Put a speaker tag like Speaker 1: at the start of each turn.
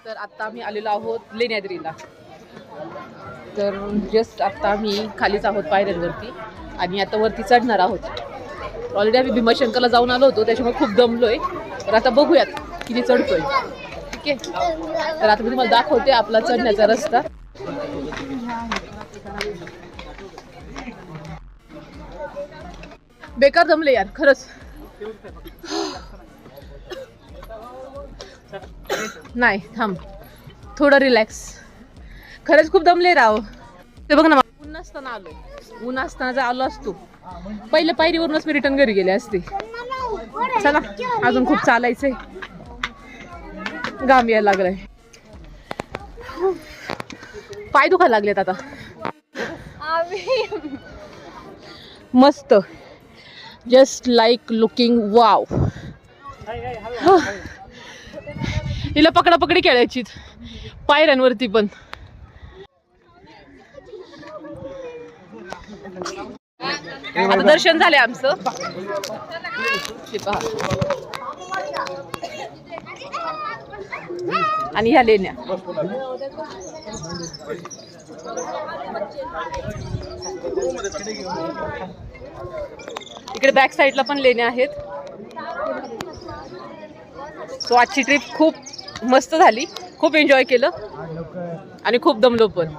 Speaker 1: तर आता आम्ही आलेलो आहोत लेण्याद्रीला. तर जस्ट आता आम्ही खालीच आहोत पायऱ्यांवरती आणि आता वरती चढणार आहोत. ऑलरेडी आम्ही भीमाशंकरला जाऊन आलो होतो, त्याच्यामुळे खूप दमलोय. तर आता बघूयात किती चढतोय. ठीक आहे, तर आता मी तुम्हाला दाखवते आपला चढण्याचा रस्ता. बेकार जमले यार खरंच. नाही थांब, थोडं रिलॅक्स. खरंच खूप दमले राव. ते बघ ना, ऊन असताना आलो. ऊन असताना जर आलो असतो पहिल्या पायरीवरूनच मी रिटर्न घरी गेले असते. चला अजून खूप चालायचंय, घाम यायला लागलाय, पाय दुखायला लागलेत आता. मस्त, जस्ट लाईक लुकिंग वाव. हिला पकडापकडी खेळायची पायऱ्यांवरती पण. आता दर्शन झाले आमचं. आणि ह्या लेण्या. इकडे बॅक साईडला पण लेण्या आहेत. सो आजची ट्रिप खूप मस्त झाली, खूप एन्जॉय केलं आणि खूप दमलो पण.